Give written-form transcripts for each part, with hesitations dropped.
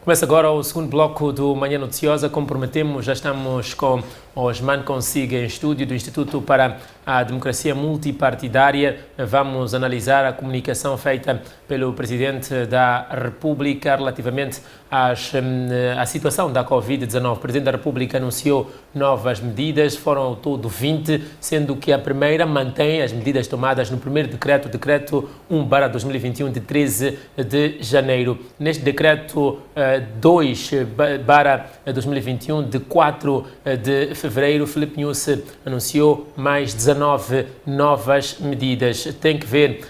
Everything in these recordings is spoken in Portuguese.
Começa agora o segundo bloco do Manhã Noticiosa. Como prometemos, já estamos com Osman Consiga em estúdio do Instituto para a Democracia Multipartidária. Vamos analisar a comunicação feita pelo Presidente da República relativamente à situação da Covid-19. O Presidente da República anunciou novas medidas, foram ao todo 20, sendo que a primeira mantém as medidas tomadas no primeiro decreto 1/2021 de 13 de janeiro. Neste decreto 2/2021 de 4 de fevereiro, Filipe Nyusi anunciou mais 19 novas medidas. Tem que ver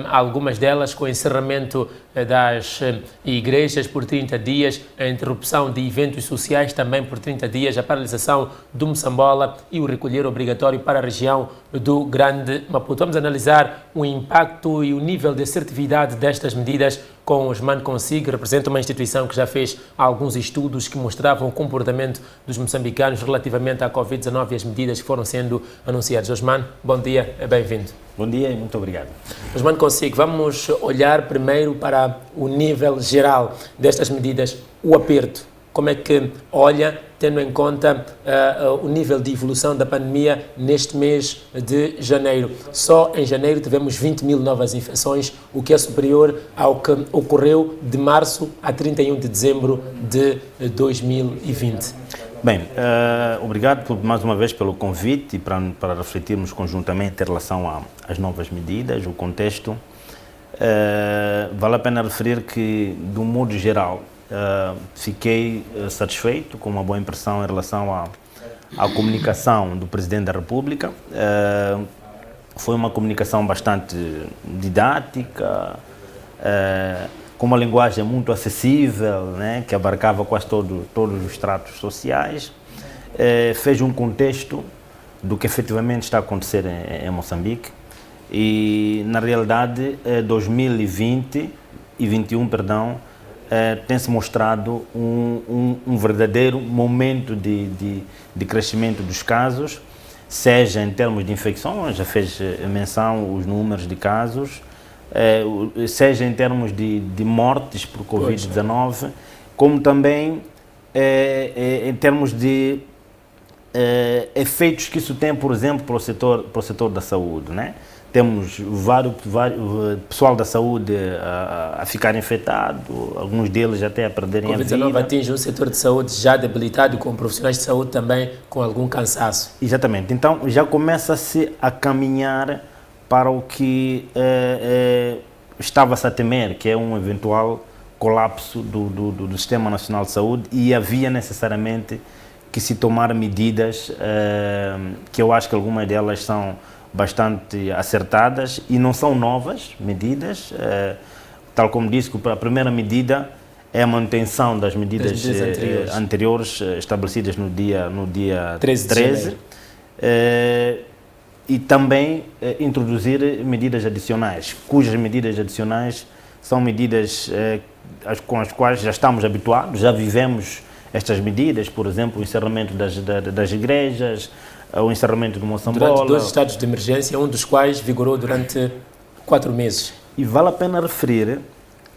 algumas delas com o encerramento das igrejas por 30 dias, a interrupção de eventos sociais também por 30 dias, a paralisação do Moçambola e o recolher obrigatório para a região do Grande Maputo. Vamos analisar o impacto e o nível de assertividade destas medidas com Osman Consiga, representa uma instituição que já fez alguns estudos que mostravam o comportamento dos moçambicanos relativamente à Covid-19 e as medidas que foram sendo anunciadas. Osman, bom dia, é bem-vindo. Bom dia e muito obrigado. Osman Consiga, vamos olhar primeiro para o nível geral destas medidas, o aperto. Como é que olha, tendo em conta o nível de evolução da pandemia neste mês de janeiro? Só em janeiro tivemos 20 mil novas infecções, o que é superior ao que ocorreu de março a 31 de dezembro de 2020. Bem, obrigado mais uma vez pelo convite e para refletirmos conjuntamente em relação às novas medidas, o contexto. Vale a pena referir que, de um modo geral, fiquei satisfeito, com uma boa impressão em relação à comunicação do Presidente da República. Foi uma comunicação bastante didática, com uma linguagem muito acessível, né, que abarcava quase todos os estratos sociais. Fez um contexto do que efetivamente está a acontecer em Moçambique e, na realidade, 2020 e 2021, tem-se mostrado um verdadeiro momento de crescimento dos casos, seja em termos de infecções, já fez menção os números de casos, seja em termos de mortes por Covid-19, como também em termos de efeitos que isso tem, por exemplo, para o setor da saúde, né? Temos vários pessoal da saúde a ficar infectado, alguns deles até a perderem a vida. A Covid-19 atinge um setor de saúde já debilitado, com profissionais de saúde também com algum cansaço. Exatamente. Então, já começa-se a caminhar para o que estava-se a temer, que é um eventual colapso do Sistema Nacional de Saúde, e havia necessariamente que se tomar medidas que eu acho que algumas delas são bastante acertadas e não são novas medidas, tal como disse, que a primeira medida é a manutenção das medidas anteriores estabelecidas no dia 13 e também introduzir medidas adicionais, cujas medidas adicionais são medidas com as quais já estamos habituados, já vivemos estas medidas, por exemplo, o encerramento das igrejas, o encerramento do Moçambola. Durante 2 estados de emergência, um dos quais vigorou durante 4 meses. E vale a pena referir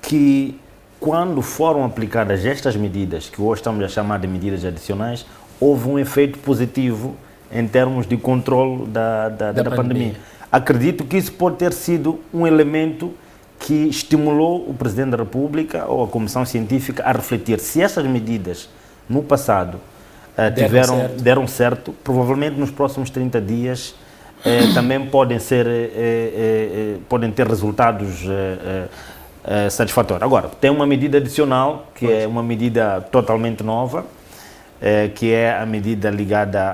que, quando foram aplicadas estas medidas, que hoje estamos a chamar de medidas adicionais, houve um efeito positivo em termos de controle da pandemia. Acredito que isso pode ter sido um elemento que estimulou o Presidente da República ou a Comissão Científica a refletir se essas medidas, no passado, deram certo, provavelmente nos próximos 30 dias também podem ter resultados satisfatórios. Agora, tem uma medida adicional, que é uma medida totalmente nova, que é a medida ligada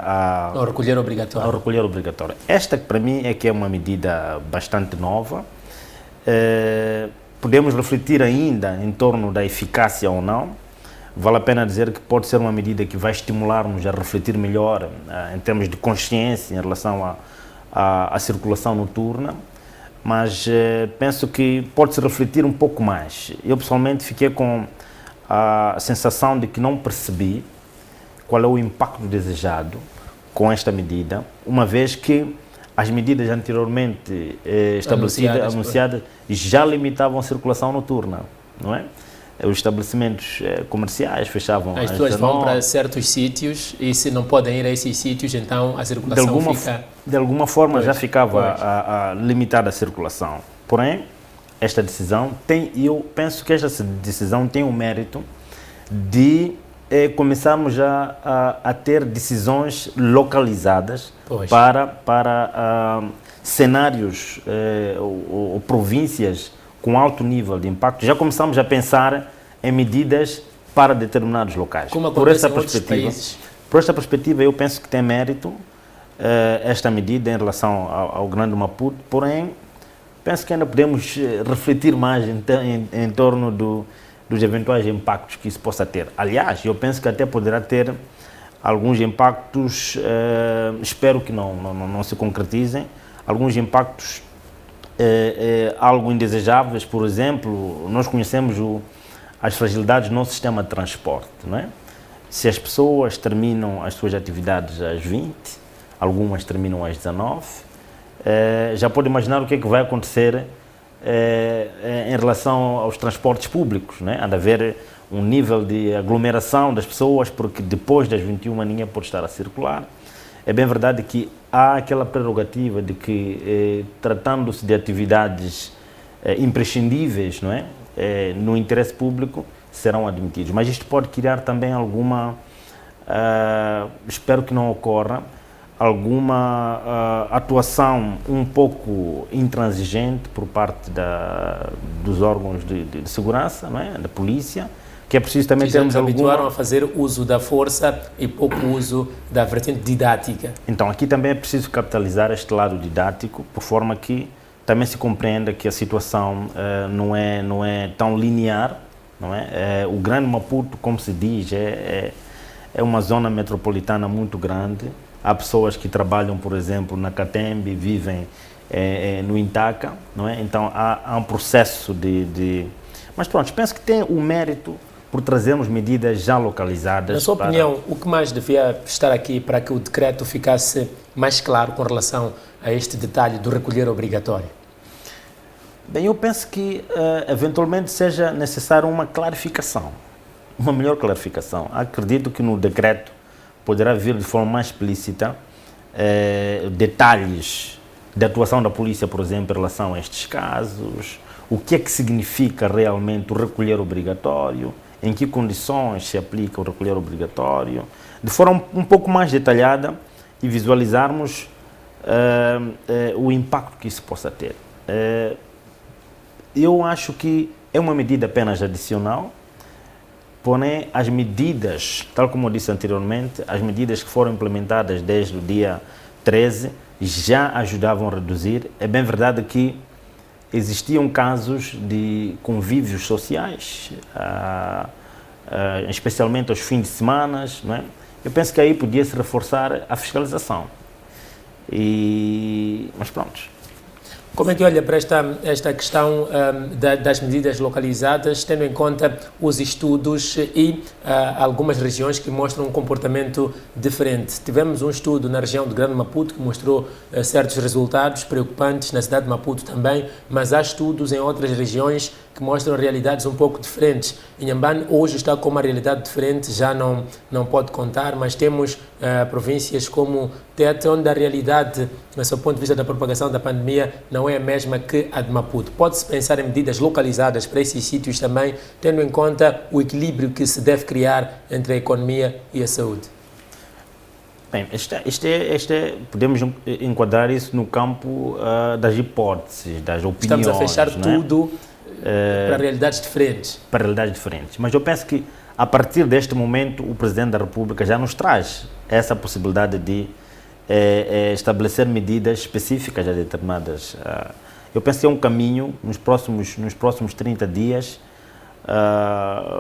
ao recolher obrigatório. Esta, para mim, é que é uma medida bastante nova. Podemos refletir ainda em torno da eficácia ou não. Vale a pena dizer que pode ser uma medida que vai estimular-nos a refletir melhor em termos de consciência em relação à circulação noturna, mas penso que pode-se refletir um pouco mais. Eu, pessoalmente, fiquei com a sensação de que não percebi qual é o impacto desejado com esta medida, uma vez que as medidas anteriormente estabelecidas, anunciadas, já limitavam a circulação noturna, não é? os estabelecimentos comerciais fechavam As pessoas vão para certos sítios e se não podem ir a esses sítios, então a circulação fica... De alguma forma já ficava limitada a circulação. Porém, esta decisão eu penso que esta decisão tem o mérito de começarmos a ter decisões localizadas para cenários ou províncias com alto nível de impacto. Já começamos a pensar em medidas para determinados locais. Como acontece em outros países. Por esta perspectiva, eu penso que tem mérito esta medida em relação ao Grande Maputo, porém, penso que ainda podemos refletir mais em torno dos eventuais impactos que isso possa ter. Aliás, eu penso que até poderá ter alguns impactos, espero que não se concretizem, alguns impactos algo indesejáveis. Por exemplo, nós conhecemos as fragilidades do nosso sistema de transporte, não é? Se as pessoas terminam as suas atividades às 20, algumas terminam às 19, já pode imaginar o que é que vai acontecer em relação aos transportes públicos, né? Há de haver um nível de aglomeração das pessoas, porque depois das 21 ninguém pode estar a circular. É bem verdade que há aquela prerrogativa de que, tratando-se de atividades imprescindíveis, não é? No interesse público, serão admitidos. Mas isto pode criar também alguma, espero que não ocorra, alguma atuação um pouco intransigente por parte dos órgãos de segurança, não é? Da polícia, que é preciso também termos alguma... habituaram a fazer uso da força e pouco uso da vertente didática. Então, aqui também é preciso capitalizar este lado didático, por forma que também se compreenda que a situação não é tão linear, não é? O Grande Maputo, como se diz, é uma zona metropolitana muito grande. Há pessoas que trabalham, por exemplo, na Catembe, vivem no Intaca, não é? Então há um processo de... Mas pronto, penso que tem o mérito por trazermos medidas já localizadas. Na sua opinião, o que mais devia estar aqui para que o decreto ficasse mais claro com relação a este detalhe do recolher obrigatório? Bem, eu penso que eventualmente seja necessária uma clarificação, uma melhor clarificação. Acredito que no decreto poderá vir de forma mais explícita detalhes da atuação da polícia, por exemplo, em relação a estes casos, o que é que significa realmente o recolher obrigatório, em que condições se aplica o recolher obrigatório, de forma um pouco mais detalhada e visualizarmos o impacto que isso possa ter. Eu acho que é uma medida apenas adicional, porém as medidas, tal como eu disse anteriormente, as medidas que foram implementadas desde o dia 13 já ajudavam a reduzir. É bem verdade que existiam casos de convívios sociais, especialmente aos fins de semana, não é? Eu penso que aí podia-se reforçar a fiscalização. Mas pronto. Como é que olha para esta questão das medidas localizadas, tendo em conta os estudos e algumas regiões que mostram um comportamento diferente? Tivemos um estudo na região do Grande Maputo que mostrou certos resultados preocupantes, na cidade de Maputo também, mas há estudos em outras regiões que mostram realidades um pouco diferentes. Inhambane hoje está com uma realidade diferente, já não pode contar, mas temos províncias como Tete, onde a realidade, do ponto de vista da propagação da pandemia, não é a mesma que a de Maputo. Pode-se pensar em medidas localizadas para esses sítios também, tendo em conta o equilíbrio que se deve criar entre a economia e a saúde? Bem, podemos enquadrar isso no campo das hipóteses, das opiniões. Estamos a fechar tudo para realidades diferentes. Para realidades diferentes. Mas eu penso que, a partir deste momento, o Presidente da República já nos traz essa possibilidade de estabelecer medidas específicas a determinadas... eu penso que é um caminho, nos próximos 30 dias,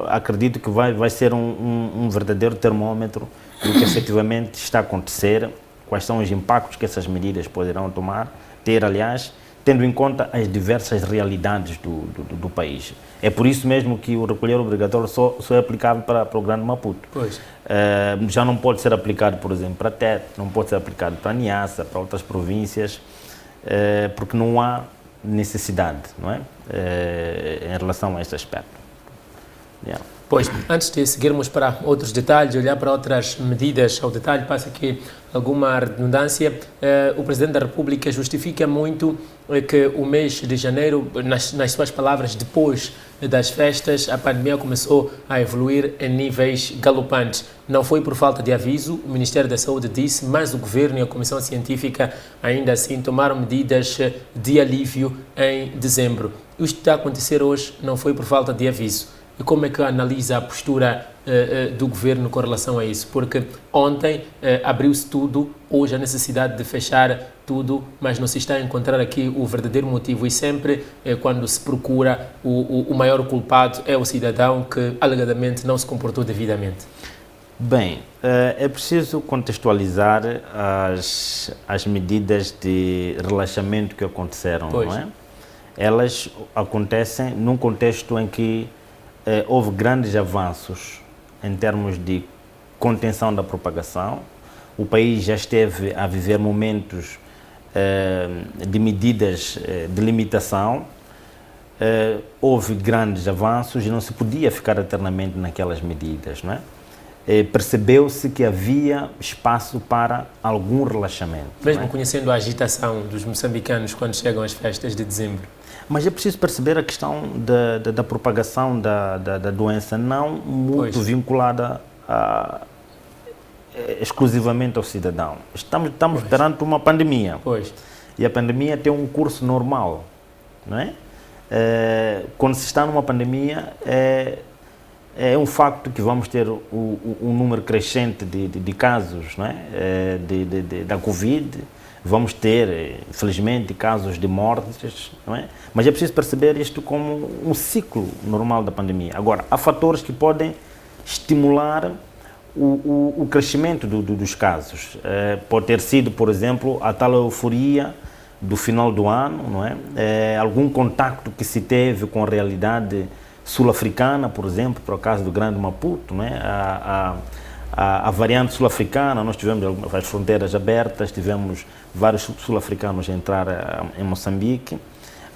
acredito que vai ser um verdadeiro termômetro do que efetivamente está a acontecer, quais são os impactos que essas medidas poderão ter, aliás, tendo em conta as diversas realidades do país. É por isso mesmo que o recolher obrigatório só é aplicável para o Grande Maputo. Pois. Já não pode ser aplicado, por exemplo, para Tete, não pode ser aplicado para Niassa, para outras províncias, porque não há necessidade, não é? Em relação a este aspecto. Yeah. Pois, antes de seguirmos para outros detalhes, olhar para outras medidas ao detalhe, passa aqui alguma redundância. O Presidente da República justifica muito que o mês de janeiro, nas suas palavras, depois das festas, a pandemia começou a evoluir em níveis galopantes. Não foi por falta de aviso, o Ministério da Saúde disse, mas o Governo e a Comissão Científica ainda assim tomaram medidas de alívio em dezembro. Isto que está a acontecer hoje não foi por falta de aviso. E como é que analisa a postura do Governo com relação a isso? Porque ontem abriu-se tudo, hoje a necessidade de fechar tudo, mas não se está a encontrar aqui o verdadeiro motivo e sempre quando se procura o maior culpado é o cidadão que alegadamente não se comportou devidamente. Bem, é preciso contextualizar as medidas de relaxamento que aconteceram, Pois. não é? Elas acontecem num contexto em que houve grandes avanços em termos de contenção da propagação. O país já esteve a viver momentos de medidas de limitação. Houve grandes avanços e não se podia ficar eternamente naquelas medidas, não é? Percebeu-se que havia espaço para algum relaxamento. Mesmo conhecendo a agitação dos moçambicanos quando chegam às festas de dezembro. Mas é preciso perceber a questão da propagação da doença, não muito vinculada exclusivamente ao cidadão. Estamos perante uma pandemia. Pois. E a pandemia tem um curso normal, não é? Quando se está numa pandemia, é um facto que vamos ter um número crescente de casos, não é? Da Covid. Vamos ter, infelizmente, casos de mortes, não é? Mas é preciso perceber isto como um ciclo normal da pandemia. Agora, há fatores que podem estimular o crescimento dos casos. Pode ter sido, por exemplo, a tal euforia do final do ano, não é? Algum contacto que se teve com a realidade sul-africana, por exemplo, por causa do Grande Maputo, não é? A variante sul-africana, nós tivemos as fronteiras abertas, tivemos vários sul-africanos a entrar em Moçambique,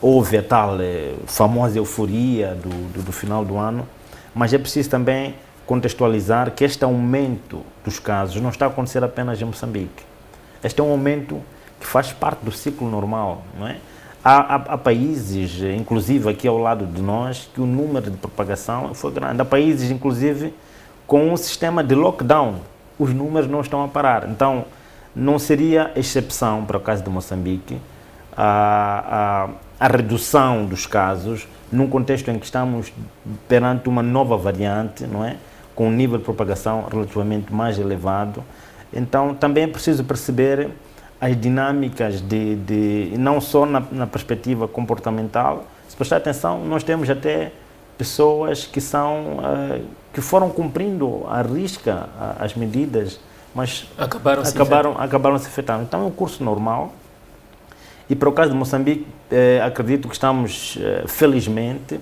houve a tal famosa euforia do final do ano, mas é preciso também contextualizar que este aumento dos casos não está a acontecer apenas em Moçambique. Este é um aumento que faz parte do ciclo normal, não é? Há países, inclusive aqui ao lado de nós, que o número de propagação foi grande. Há países, inclusive, com um sistema de lockdown, os números não estão a parar. Então, não seria exceção, para o caso de Moçambique, a redução dos casos num contexto em que estamos perante uma nova variante, não é? Com um nível de propagação relativamente mais elevado. Então, também é preciso perceber as dinâmicas não só na perspectiva comportamental. Se prestar atenção, nós temos até pessoas que foram cumprindo à risca as medidas, mas acabaram se afetando. Então é um curso normal. E para o caso de Moçambique, acredito que estamos, felizmente,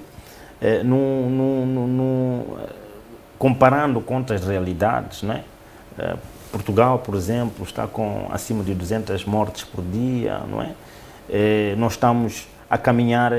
comparando com outras realidades, não é? Portugal, por exemplo, está com acima de 200 mortes por dia, não é? Nós estamos a caminhar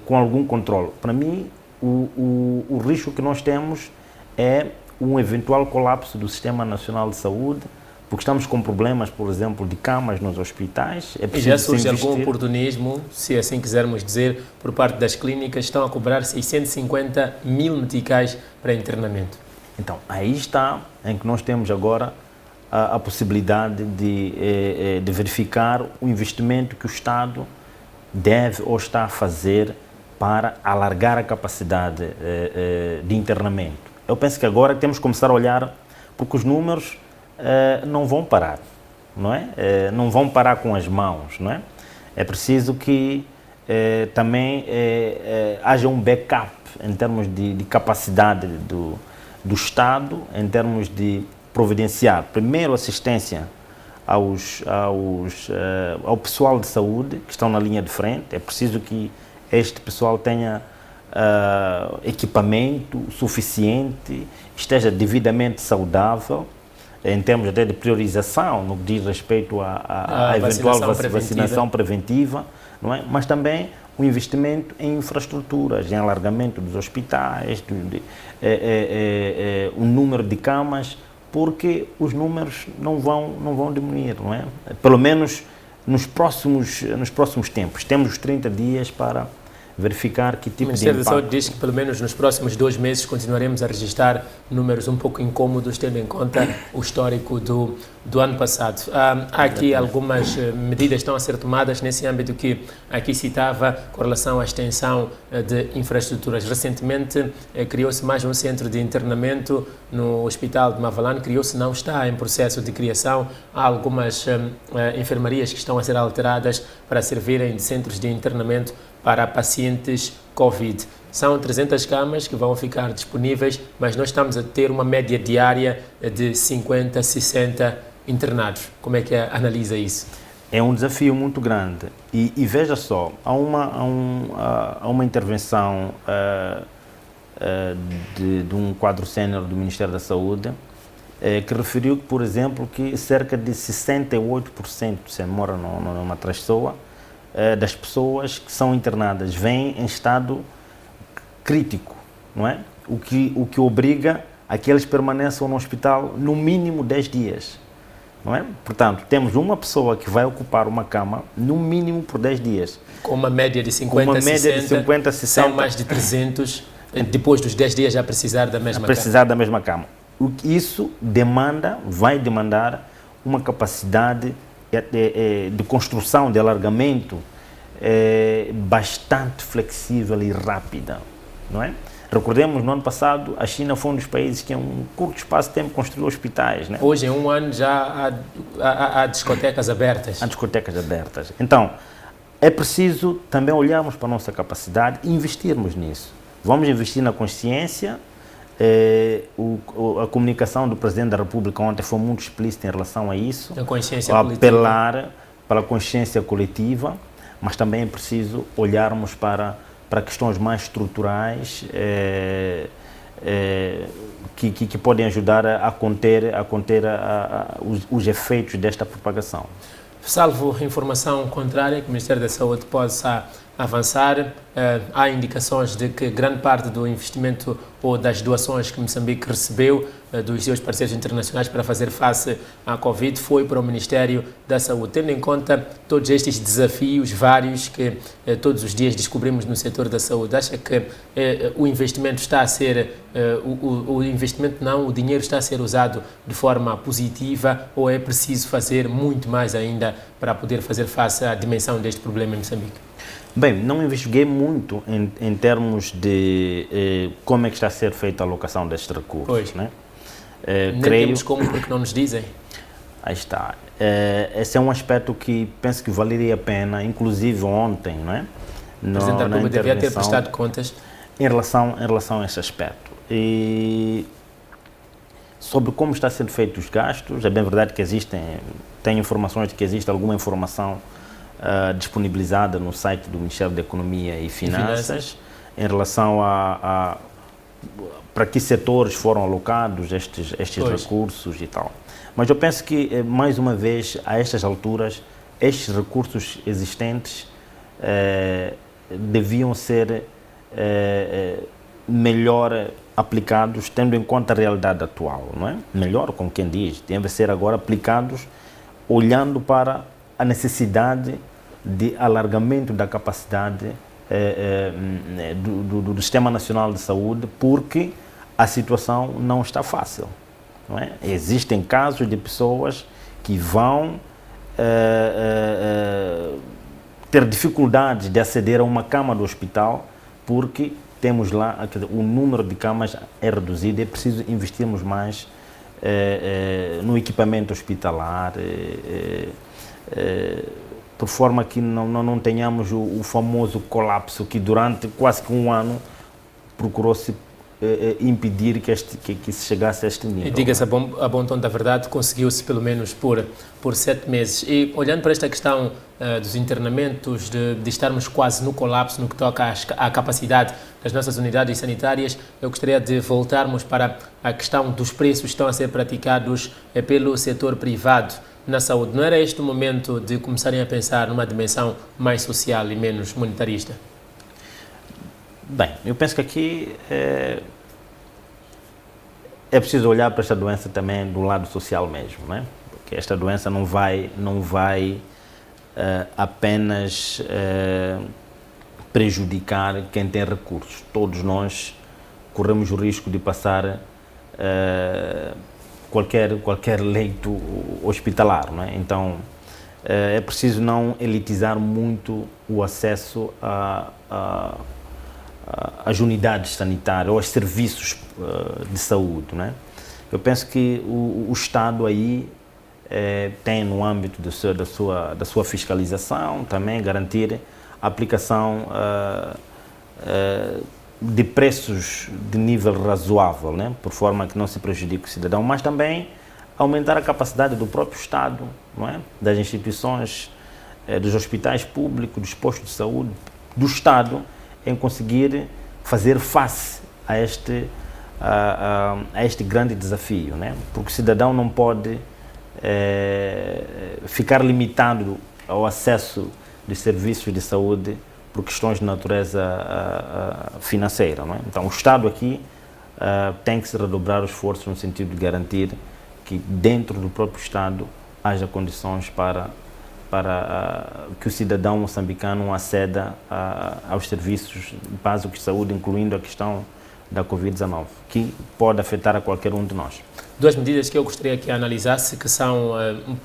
com algum controle. Para mim, o risco que nós temos é um eventual colapso do Sistema Nacional de Saúde, porque estamos com problemas, por exemplo, de camas nos hospitais. E já surge algum oportunismo, se assim quisermos dizer, por parte das clínicas, estão a cobrar 650 mil meticais para internamento. Então, aí está em que nós temos agora a possibilidade de verificar o investimento que o Estado deve ou está a fazer para alargar a capacidade de internamento. Eu penso que agora temos que começar a olhar, porque os números não vão parar, não é? Não vão parar com as mãos, não é? É preciso que também haja um backup em termos de capacidade do Estado, em termos de providenciar, primeiro, assistência ao pessoal de saúde que estão na linha de frente. É preciso que este pessoal tenha equipamento suficiente, esteja devidamente saudável, em termos até de priorização no que diz respeito à eventual vacinação preventiva, não é? Mas também o investimento em infraestruturas, em alargamento dos hospitais, o número de camas, porque os números não vão diminuir, não é? Pelo menos nos próximos tempos. Temos os 30 dias para verificar que tipo de impacto. O Ministério da Saúde diz que pelo menos nos próximos 2 meses continuaremos a registrar números um pouco incômodos, tendo em conta o histórico do ano passado. Há aqui algumas medidas que estão a ser tomadas nesse âmbito que aqui citava com relação à extensão de infraestruturas. Recentemente criou-se mais um centro de internamento no Hospital de Mavalane, criou-se, não está em processo de criação. Há algumas enfermarias que estão a ser alteradas para servirem de centros de internamento para pacientes Covid. São 300 camas que vão ficar disponíveis, mas nós estamos a ter uma média diária de 50, 60 internados. Como é que analisa isso? É um desafio muito grande. E veja só, há uma intervenção de um quadro sénior do Ministério da Saúde que referiu, por exemplo, que cerca de 68%, se mora numa traiçoa, das pessoas que são internadas vêm em estado crítico, não é? O que obriga a que eles permaneçam no hospital no mínimo 10 dias, não é? Portanto, temos uma pessoa que vai ocupar uma cama no mínimo por 10 dias. Com uma média de 50, 60, são mais de 300, depois dos 10 dias já precisar da mesma cama. Isso vai demandar uma capacidade de construção, de alargamento bastante flexível e rápida, não é? Recordemos, no ano passado, a China foi um dos países que em um curto espaço de tempo construiu hospitais, né? Hoje, em um ano, já há discotecas abertas. Há discotecas abertas. Então, é preciso também olharmos para a nossa capacidade e investirmos nisso. Vamos investir na consciência. A comunicação do Presidente da República ontem foi muito explícita em relação a isso, a consciência apelar para a consciência coletiva, mas também é preciso olharmos para questões mais estruturais que podem ajudar a conter os efeitos desta propagação. Salvo informação contrária, que o Ministério da Saúde possa avançar, há indicações de que grande parte do investimento ou das doações que Moçambique recebeu dos seus parceiros internacionais para fazer face à Covid foi para o Ministério da Saúde. Tendo em conta todos estes desafios vários que todos os dias descobrimos no setor da saúde, acha que o investimento está a ser, o dinheiro está a ser usado de forma positiva ou é preciso fazer muito mais ainda para poder fazer face à dimensão deste problema em Moçambique? Bem, não investiguei muito em termos de como é que está a ser feita a alocação destes recursos. Pois. Né? Creio... temos como, porque não nos dizem. Aí está. Esse é um aspecto que penso que valeria a pena, inclusive ontem, não é? O Presidente da República devia ter prestado contas. Em relação a esse aspecto. E sobre como está sendo feitos os gastos, é bem verdade que tem informações de que existe alguma informação disponibilizada no site do Ministério da Economia e Finanças em relação para que setores foram alocados estes recursos e tal. Mas eu penso que, mais uma vez, a estas alturas, estes recursos existentes deviam ser melhor aplicados, tendo em conta a realidade atual, não é? Melhor, como quem diz, devem ser agora aplicados olhando para a necessidade de alargamento da capacidade do Sistema Nacional de Saúde, porque a situação não está fácil, não é? Existem casos de pessoas que vão ter dificuldades de aceder a uma cama do hospital porque temos lá, o número de camas é reduzido, é preciso investirmos mais no equipamento hospitalar, por forma que não tenhamos o famoso colapso que durante quase que um ano procurou-se impedir que se chegasse a este nível. E diga-se a bom tom da verdade, conseguiu-se pelo menos por 7 meses. E olhando para esta questão dos internamentos, de estarmos quase no colapso no que toca à capacidade das nossas unidades sanitárias, eu gostaria de voltarmos para a questão dos preços que estão a ser praticados pelo setor privado. na saúde. Não era este o momento de começarem a pensar numa dimensão mais social e menos monetarista? Bem, eu penso que aqui é preciso olhar para esta doença também do lado social mesmo, né? Porque esta doença não vai apenas prejudicar quem tem recursos. Todos nós corremos o risco de passar qualquer leito hospitalar, né? Então é preciso não elitizar muito o acesso às unidades sanitárias ou aos serviços de saúde, né? Eu penso que o Estado aí tem no âmbito da sua fiscalização também garantir a aplicação de preços de nível razoável, né? Por forma que não se prejudique o cidadão, mas também aumentar a capacidade do próprio Estado, não é? Das instituições, dos hospitais públicos, dos postos de saúde, do Estado, em conseguir fazer face a este grande desafio, né? Porque o cidadão não pode ficar limitado ao acesso de serviços de saúde por questões de natureza financeira, não é? Então o Estado aqui tem que se redobrar os esforços no sentido de garantir que dentro do próprio Estado haja condições para que o cidadão moçambicano aceda aos serviços básicos de saúde, incluindo a questão da Covid-19, que pode afetar a qualquer um de nós. Duas medidas que eu gostaria que analisasse, que são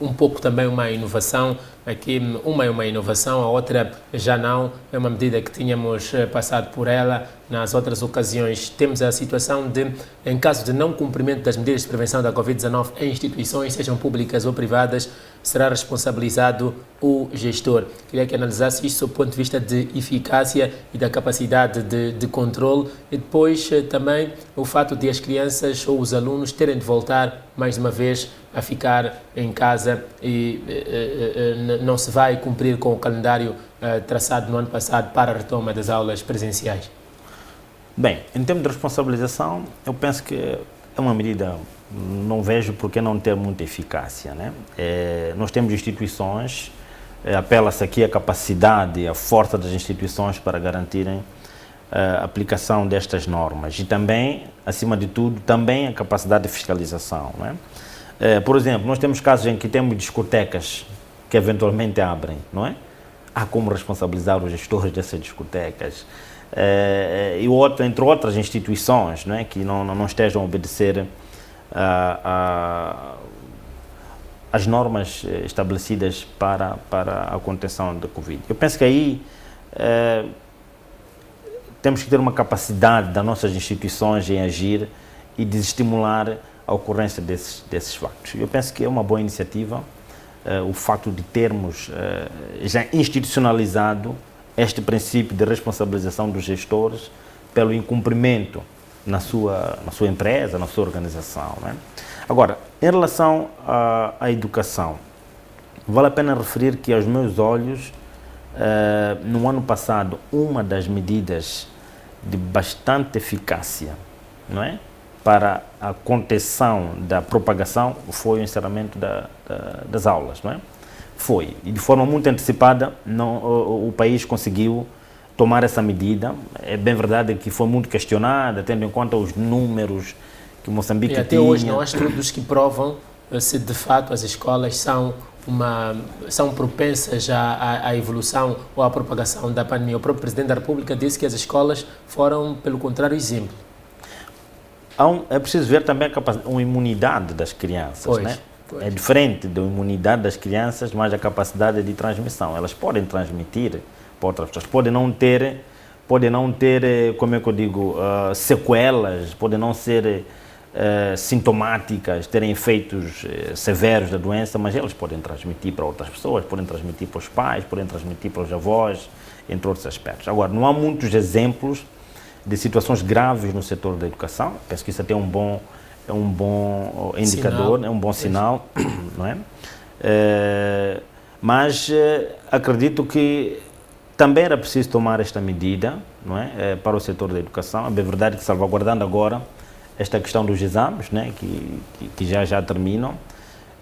um pouco também uma inovação. Aqui uma é uma inovação, a outra já não, é uma medida que tínhamos passado por ela nas outras ocasiões. Temos a situação de, em caso de não cumprimento das medidas de prevenção da Covid-19 em instituições, sejam públicas ou privadas, será responsabilizado o gestor. Queria que analisasse isto do ponto de vista de eficácia e da capacidade de controle, e depois também o fato de as crianças ou os alunos terem de voltar mais uma vez a ficar em casa e não se vai cumprir com o calendário traçado no ano passado para a retoma das aulas presenciais. Bem, em termos de responsabilização, eu penso que é uma medida, não vejo por que não ter muita eficácia, né? Nós temos instituições, apela-se aqui a capacidade e a força das instituições para garantirem a aplicação destas normas e também, acima de tudo, também a capacidade de fiscalização, né? Por exemplo, nós temos casos em que temos discotecas que eventualmente abrem, não é? Há como responsabilizar os gestores dessas discotecas e entre outras instituições, não é? Que não estejam a obedecer as normas estabelecidas para a contenção da Covid. Eu penso que aí temos que ter uma capacidade das nossas instituições em agir e desestimular a ocorrência desses factos. Eu penso que é uma boa iniciativa o facto de termos já institucionalizado este princípio de responsabilização dos gestores pelo incumprimento na sua empresa, na sua organização, né? Agora, em relação à educação, vale a pena referir que, aos meus olhos, no ano passado, uma das medidas de bastante eficácia, não é? Para a contenção da propagação foi o encerramento das aulas, não é? Foi, e de forma muito antecipada o país conseguiu tomar essa medida. É bem verdade que foi muito questionada, tendo em conta os números que Moçambique tinha. E até hoje não há estudos que provam se de fato as escolas são propensas à evolução ou à propagação da pandemia. O próprio Presidente da República disse que as escolas foram, pelo contrário, exemplo. É preciso ver também a imunidade das crianças, pois, né? Pois. É diferente da imunidade das crianças, mas a capacidade de transmissão. Elas podem transmitir para outras pessoas, podem não ter, como é que eu digo, sequelas, podem não ser sintomáticas, terem efeitos severos da doença, mas elas podem transmitir para outras pessoas, podem transmitir para os pais, podem transmitir para os avós, entre outros aspectos. Agora, não há muitos exemplos de situações graves no setor da educação. Penso que isso até é um bom indicador, é um bom sinal, não é? Mas acredito que também era preciso tomar esta medida, não é? Para o setor da educação. É bem verdade que, salvaguardando agora esta questão dos exames, né? que já terminam,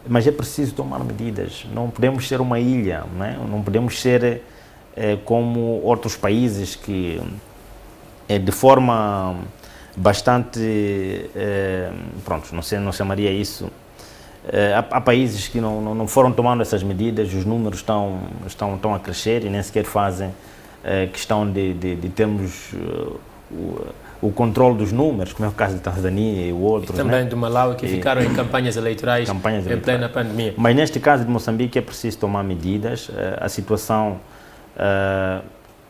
mas é preciso tomar medidas. Não podemos ser uma ilha, não podemos ser como outros países que, de forma bastante, pronto, não chamaria isso, há países que não foram tomando essas medidas, os números estão a crescer e nem sequer fazem questão de termos o controle dos números, como é o caso de Tanzânia e outros. E também do Malawi, que ficaram em campanhas eleitorais em plena pandemia. Mas neste caso de Moçambique é preciso tomar medidas. A situação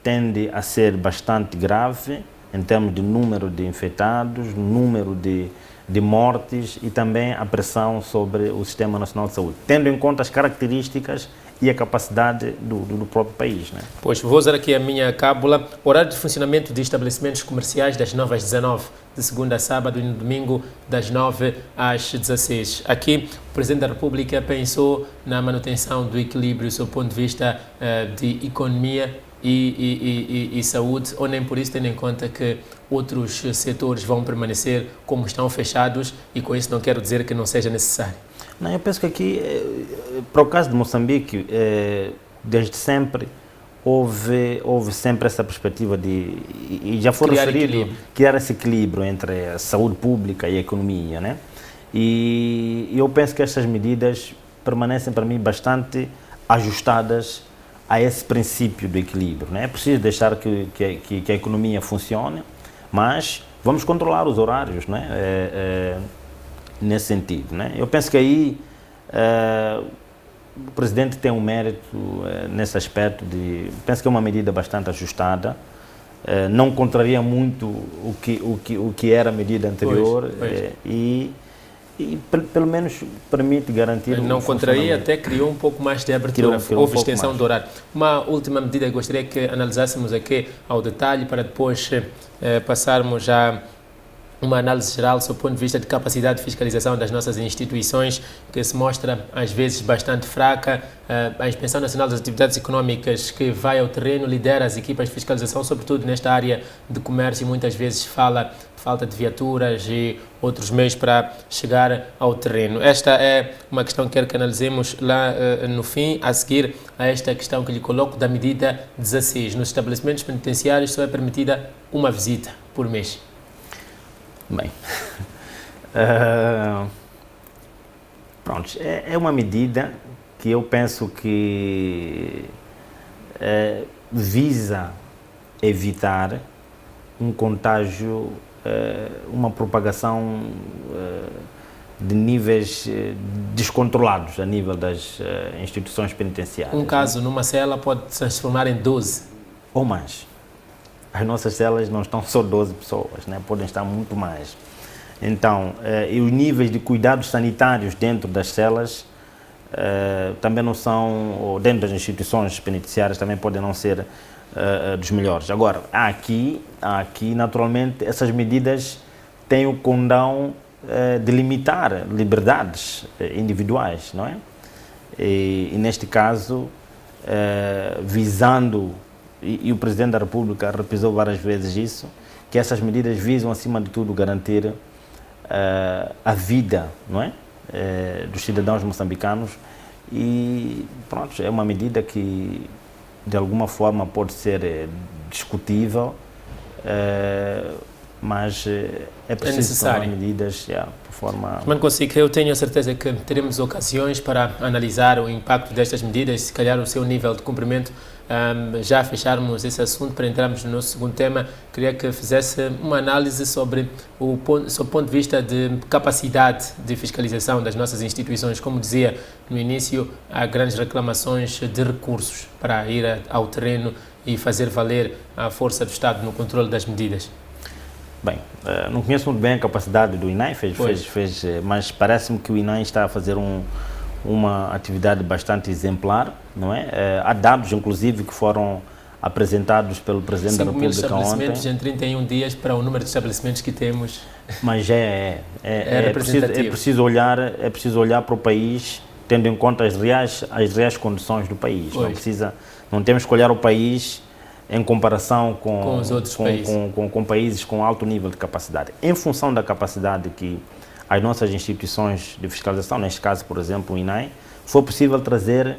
tende a ser bastante grave em termos de número de infectados, número de mortes e também a pressão sobre o Sistema Nacional de Saúde, tendo em conta as características e a capacidade do próprio país. Pois, vou usar aqui a minha cábula. Horário de funcionamento de estabelecimentos comerciais das 9 às 19, de segunda a sábado e no domingo das 9 às 16. Aqui, o Presidente da República pensou na manutenção do equilíbrio sob o ponto de vista de economia e saúde, ou nem por isso, tendo em conta que outros setores vão permanecer como estão fechados, e com isso não quero dizer que não seja necessário. Não, eu penso que aqui, para o caso de Moçambique, desde sempre houve sempre essa perspectiva de, e já foi referido, criar esse equilíbrio entre a saúde pública e a economia, né? E eu penso que estas medidas permanecem para mim bastante ajustadas a esse princípio do equilíbrio, né? É preciso deixar que a economia funcione, mas vamos controlar os horários, né? Nesse sentido, né? Eu penso que aí o Presidente tem um mérito nesse aspecto penso que é uma medida bastante ajustada, não contraria muito o que era a medida anterior. Pois. E pelo menos permite garantir não contraria, até criou um pouco mais de abertura, houve extensão do horário. Uma última medida que gostaria que analisássemos aqui ao detalhe, para depois passarmos a uma análise geral sob o ponto de vista de capacidade de fiscalização das nossas instituições, que se mostra às vezes bastante fraca. A Inspeção Nacional das Atividades Econômicas, que vai ao terreno, lidera as equipas de fiscalização, sobretudo nesta área de comércio, e muitas vezes fala de falta de viaturas e outros meios para chegar ao terreno. Esta é uma questão que quero que analisemos lá no fim, a seguir a esta questão que lhe coloco da medida 16. Nos estabelecimentos penitenciários só é permitida uma visita por mês. Bem, pronto, é uma medida que eu penso que visa evitar um contágio, uma propagação de níveis descontrolados a nível das instituições penitenciárias. Um caso numa cela pode se transformar em 12. Ou mais. As nossas celas não estão só 12 pessoas, né? Podem estar muito mais. Então, e os níveis de cuidados sanitários dentro das celas também não são, ou dentro das instituições penitenciárias também podem não ser dos melhores. Agora, aqui naturalmente essas medidas têm o condão de limitar liberdades individuais, não é? E neste caso, visando, e o Presidente da República repisou várias vezes isso, que essas medidas visam, acima de tudo, garantir a vida, não é? Dos cidadãos moçambicanos. E pronto, é uma medida que de alguma forma pode ser discutível, mas é preciso tomar medidas por forma... Mas consigo, eu tenho a certeza que teremos ocasiões para analisar o impacto destas medidas, se calhar o seu nível de cumprimento. Já fecharmos esse assunto, para entrarmos no nosso segundo tema, queria que fizesse uma análise sobre o ponto de vista de capacidade de fiscalização das nossas instituições. Como dizia no início, há grandes reclamações de recursos para ir ao terreno e fazer valer a força do Estado no controle das medidas. Bem, não conheço muito bem a capacidade do INAI, mas parece-me que o INAI está a fazer uma atividade bastante exemplar, não é? Há dados, inclusive, que foram apresentados pelo Presidente da República ontem. 5.000 estabelecimentos em 31 dias para o número de estabelecimentos que temos. Mas é preciso olhar para o país, tendo em conta as reais condições do país. Não temos que olhar o país em comparação com os outros países, com países com alto nível de capacidade. Em função da capacidade que às nossas instituições de fiscalização, neste caso, por exemplo, o INAI, foi possível trazer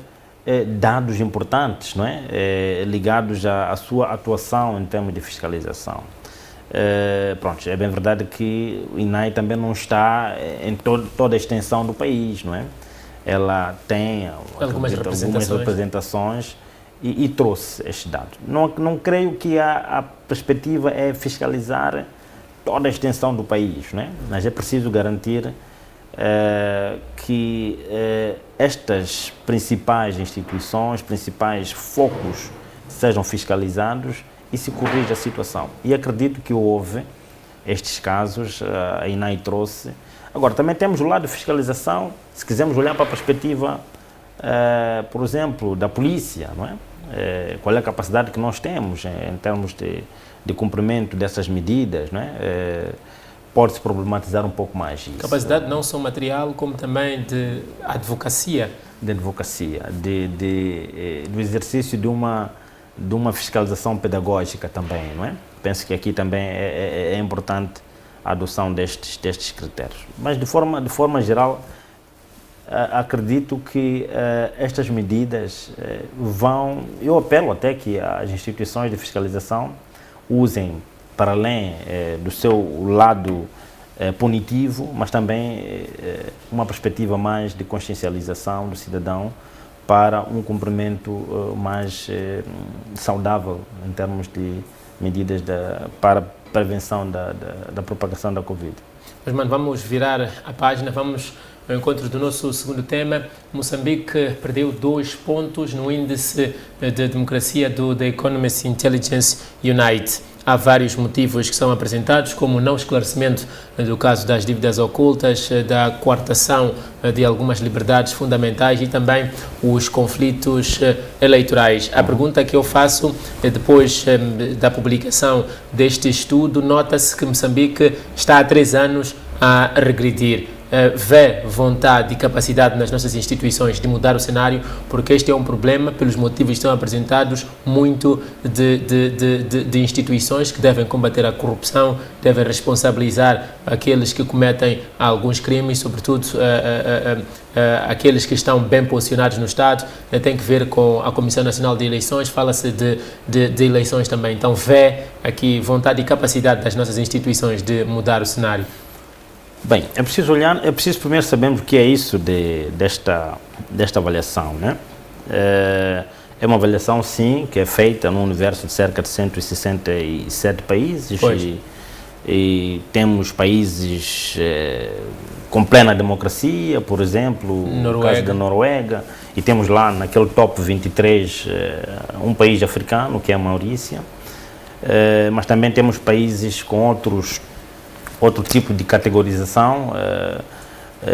dados importantes, não é? Ligados à sua atuação em termos de fiscalização. Pronto, é bem verdade que o INAI também não está em toda a extensão do país, não é? Ela tem algumas representações e trouxe estes dados. Não creio que a perspectiva é fiscalizar toda a extensão do país, não é? Mas é preciso garantir que estas principais instituições, principais focos sejam fiscalizados e se corrija a situação. E acredito que houve estes casos, a INAI trouxe. Agora, também temos o lado de fiscalização, se quisermos olhar para a perspectiva, por exemplo, da polícia, não é? Qual é a capacidade que nós temos em termos de cumprimento dessas medidas, não é? Pode-se problematizar um pouco mais isso. Capacidade não só material, como também de advocacia. De advocacia, do exercício de uma fiscalização pedagógica também, não é? Penso que aqui também é importante a adoção destes critérios. Mas, de forma geral, acredito que estas medidas eu apelo até que as instituições de fiscalização usem, para além do seu lado punitivo, mas também uma perspectiva mais de consciencialização do cidadão para um cumprimento mais saudável em termos de medidas para prevenção da propagação da Covid. Mas, mano, vamos virar a página, vamos ao encontro do nosso segundo tema. Moçambique perdeu 2 pontos no índice de democracia do The Economist Intelligence Unit. Há vários motivos que são apresentados, como o não esclarecimento do caso das dívidas ocultas, da coartação de algumas liberdades fundamentais e também os conflitos eleitorais. A pergunta que eu faço depois da publicação deste estudo, nota-se que Moçambique está há 3 anos a regredir. Vê vontade e capacidade nas nossas instituições de mudar o cenário, porque este é um problema, pelos motivos que estão apresentados, muito de instituições que devem combater a corrupção, devem responsabilizar aqueles que cometem alguns crimes, sobretudo aqueles que estão bem posicionados no Estado. Tem que ver com a Comissão Nacional de Eleições, fala-se de eleições também. Então vê aqui vontade e capacidade das nossas instituições de mudar o cenário. Bem, é preciso primeiro sabermos o que é isso desta avaliação, né? É uma avaliação, sim, que é feita num universo de cerca de 167 países e temos países com plena democracia, por exemplo, no caso da Noruega, e temos lá naquele top 23 um país africano, que é a Maurícia, mas também temos países com outro tipo de categorização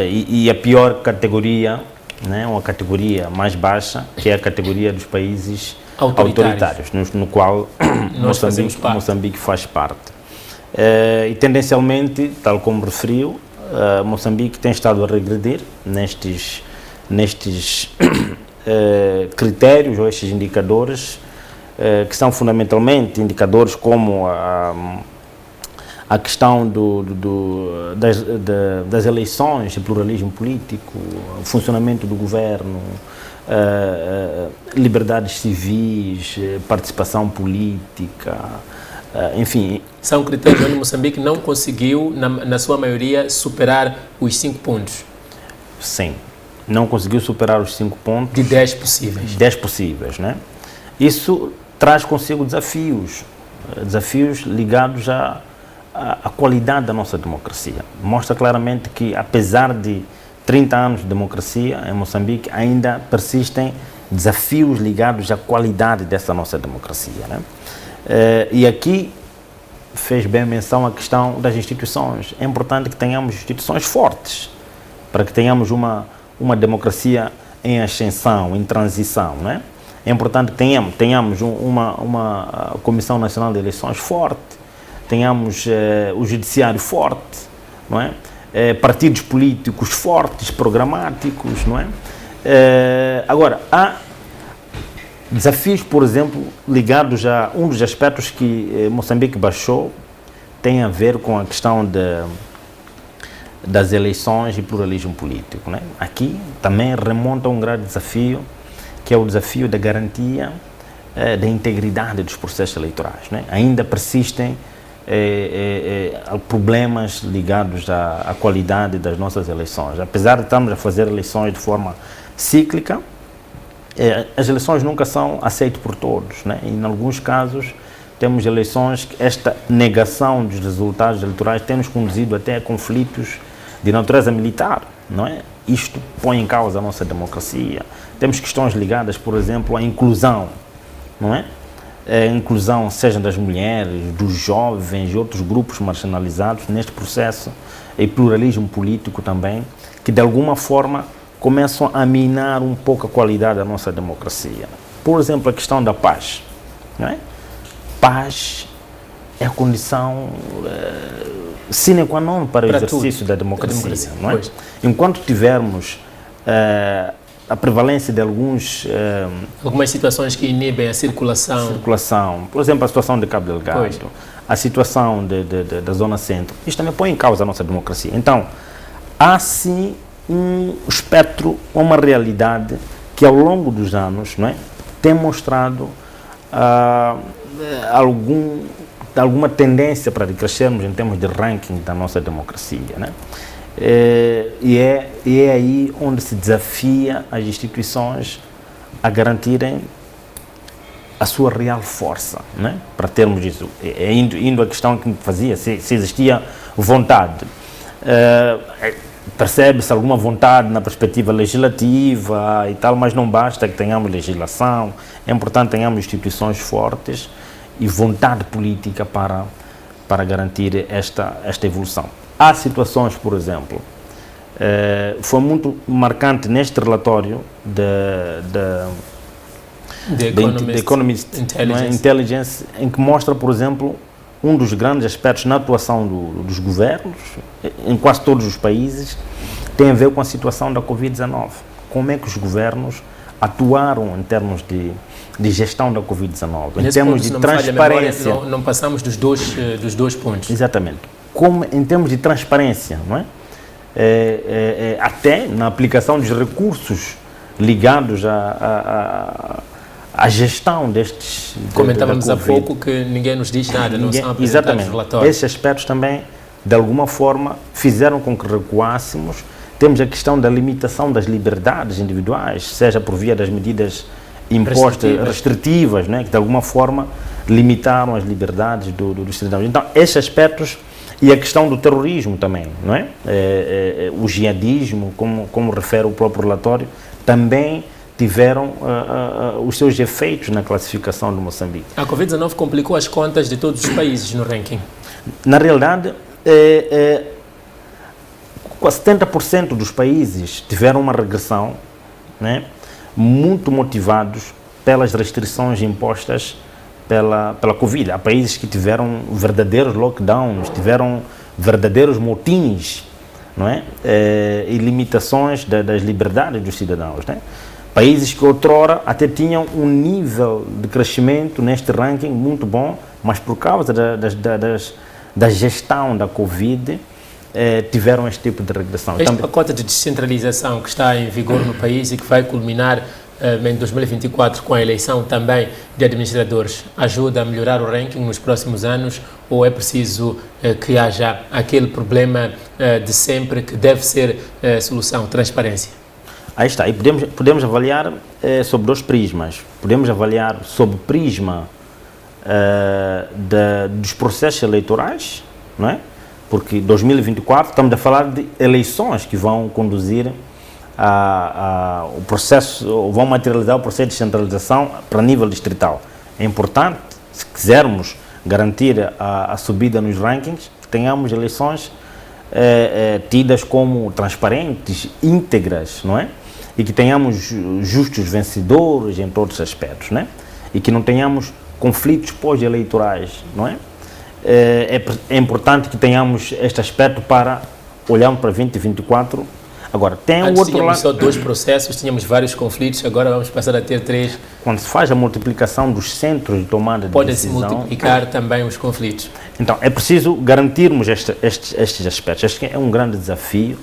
e a pior categoria, né, uma categoria mais baixa, que é a categoria dos países autoritários no qual Moçambique faz parte. E tendencialmente, tal como referiu, Moçambique tem estado a regredir nestes critérios ou estes indicadores, que são fundamentalmente indicadores como a questão das eleições, o pluralismo político, o funcionamento do governo, liberdades civis, participação política, enfim. São critérios onde Moçambique não conseguiu, na sua maioria, superar os 5 pontos. Sim, não conseguiu superar os 5 pontos. De 10 possíveis. 10 possíveis, né? Isso traz consigo desafios ligados à qualidade da nossa democracia. Mostra claramente que, apesar de 30 anos de democracia em Moçambique, ainda persistem desafios ligados à qualidade dessa nossa democracia, né? E aqui fez bem menção à questão das instituições. É importante que tenhamos instituições fortes, para que tenhamos uma democracia em ascensão, em transição, né? É importante que tenhamos uma Comissão Nacional de Eleições forte, tenhamos o judiciário forte, não é? Partidos políticos fortes, programáticos, não é? Agora, há desafios, por exemplo, ligados a um dos aspectos que Moçambique baixou, tem a ver com a questão das eleições e pluralismo político, né? Aqui também remonta a um grande desafio, que é o desafio da garantia da integridade dos processos eleitorais, né? Ainda persistem problemas ligados à qualidade das nossas eleições. Apesar de estarmos a fazer eleições de forma cíclica, as eleições nunca são aceitas por todos, né? E em alguns casos temos eleições que esta negação dos resultados eleitorais tem nos conduzido até a conflitos de natureza militar, não é? Isto põe em causa a nossa democracia. Temos questões ligadas, por exemplo, à inclusão, não é? A inclusão, seja das mulheres, dos jovens e outros grupos marginalizados neste processo, e pluralismo político também, que de alguma forma começam a minar um pouco a qualidade da nossa democracia. Por exemplo, a questão da paz, não é? Paz é a condição sine qua non para o exercício da democracia, não é? Enquanto tivermos a prevalência de algumas situações que inibem a circulação, por exemplo, a situação de Cabo Delgado, a situação da Zona Centro, isto também põe em causa a nossa democracia. Então, há sim um espectro, uma realidade que ao longo dos anos, não é, tem mostrado alguma tendência para crescermos em termos de ranking da nossa democracia, né? E é aí onde se desafia as instituições a garantirem a sua real força, né? Para termos isso. Indo à questão que me fazia, se existia vontade. Percebe-se alguma vontade na perspectiva legislativa e tal, mas não basta que tenhamos legislação, é importante que tenhamos instituições fortes e vontade política para garantir esta evolução. Há situações, por exemplo, foi muito marcante neste relatório da Economist Intelligence, em que mostra, por exemplo, um dos grandes aspectos na atuação dos governos, em quase todos os países, tem a ver com a situação da Covid-19. Como é que os governos atuaram em termos de gestão da Covid-19, em termos de transparência. Não passamos dos dois pontos. Exatamente. Como em termos de transparência, não é? Até na aplicação dos recursos ligados à gestão destes... Comentávamos há pouco que ninguém nos diz nada, não são apresentados relatórios. Esses aspectos também, de alguma forma, fizeram com que recuássemos. Temos a questão da limitação das liberdades individuais, seja por via das medidas impostas, restritivas, né, que de alguma forma limitaram as liberdades dos cidadãos. Então, esses aspectos, e a questão do terrorismo também, não é? O jihadismo, como refere o próprio relatório, também tiveram os seus efeitos na classificação de Moçambique. A Covid-19 complicou as contas de todos os países no ranking? Na realidade, quase 70% dos países tiveram uma regressão, né, muito motivados pelas restrições impostas pela Covid. Há países que tiveram verdadeiros lockdowns, tiveram verdadeiros motins, não é? E limitações das liberdades dos cidadãos, né? Países que outrora até tinham um nível de crescimento neste ranking muito bom, mas por causa da gestão da Covid, tiveram este tipo de regressão. Este pacote de descentralização que está em vigor no país e que vai culminar em 2024 com a eleição também de administradores, ajuda a melhorar o ranking nos próximos anos, ou é preciso que haja aquele problema de sempre que deve ser solução, transparência? Aí está, e podemos avaliar sobre dois prismas. Podemos avaliar sob o prisma dos processos eleitorais, não é? Porque 2024 estamos a falar de eleições que vão conduzir o processo, vão materializar o processo de descentralização para nível distrital. É importante, se quisermos garantir a subida nos rankings, que tenhamos eleições tidas como transparentes, íntegras, não é? E que tenhamos justos vencedores em todos os aspectos, né? E que não tenhamos conflitos pós-eleitorais, não é? É importante que tenhamos este aspecto para olharmos para 2024 Agora, tem Antes o outro tínhamos lado. só 2 processos, tínhamos vários conflitos, agora vamos passar a ter 3. Quando se faz a multiplicação dos centros de tomada de Podem-se decisão, multiplicar também os conflitos. então é preciso garantirmos estes aspectos. Acho que é um grande desafio.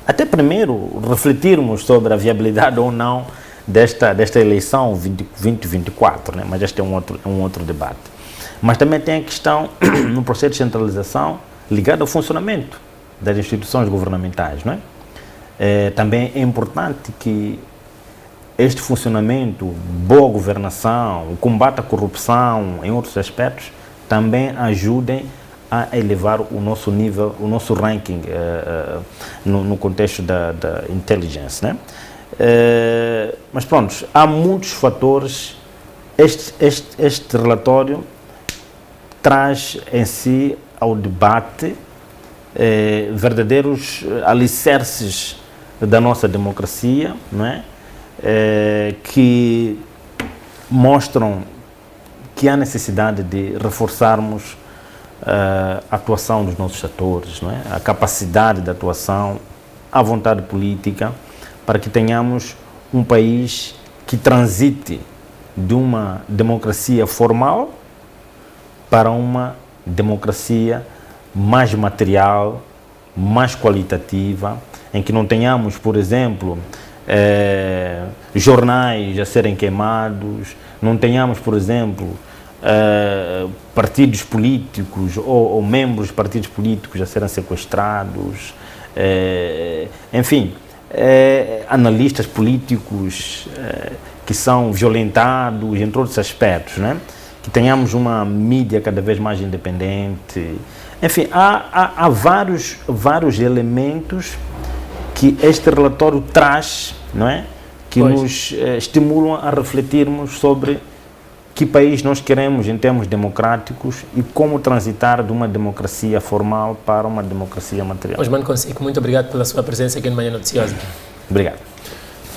Até primeiro refletirmos sobre a viabilidade ou não desta eleição 2024, né? Mas este é um outro debate. Mas também tem a questão no processo de centralização ligado ao funcionamento das instituições governamentais, não é? Também é importante que este funcionamento, boa governação, o combate à corrupção, em outros aspectos, também ajudem a elevar o nosso nível, o nosso ranking no contexto da intelligence, né? Mas pronto, há muitos fatores. Este relatório traz em si ao debate verdadeiros alicerces da nossa democracia, não é? Que mostram que há necessidade de reforçarmos a atuação dos nossos atores, não é? A capacidade de atuação, a vontade política, para que tenhamos um país que transite de uma democracia formal para uma democracia mais material, mais qualitativa, em que não tenhamos, por exemplo, jornais a serem queimados, não tenhamos, por exemplo, partidos políticos ou membros de partidos políticos a serem sequestrados, enfim, analistas políticos que são violentados, entre outros aspectos, né? Que tenhamos uma mídia cada vez mais independente. Enfim, há vários elementos que este relatório traz, não é? Que nos estimulam a refletirmos sobre que país nós queremos em termos democráticos e como transitar de uma democracia formal para uma democracia material. Osman Consique, muito obrigado pela sua presença aqui no Manhã Noticiosa. Obrigado.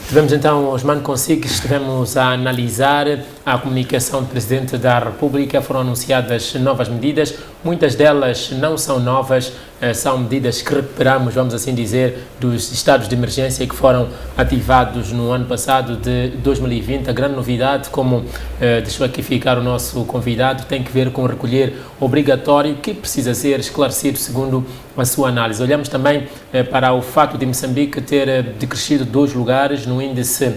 Tivemos então Osman Consique, estivemos a analisar a comunicação do Presidente da República, foram anunciadas novas medidas, muitas delas não são novas, são medidas que recuperamos, vamos assim dizer, dos estados de emergência que foram ativados no ano passado de 2020. A grande novidade, como deixou aqui ficar o nosso convidado, tem que ver com o recolher obrigatório que precisa ser esclarecido segundo a sua análise. Olhamos também para o fato de Moçambique ter decrescido 2 lugares no índice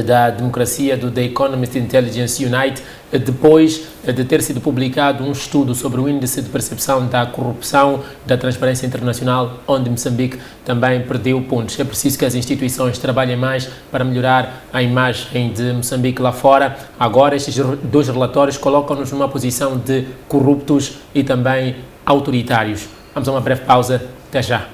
da democracia do The Economist Intelligence Unit, depois de ter sido publicado um estudo sobre o índice de percepção da corrupção da Transparência Internacional, onde Moçambique também perdeu pontos. É preciso que as instituições trabalhem mais para melhorar a imagem de Moçambique lá fora. Agora, estes 2 relatórios colocam-nos numa posição de corruptos e também autoritários. Vamos a uma breve pausa. Até já.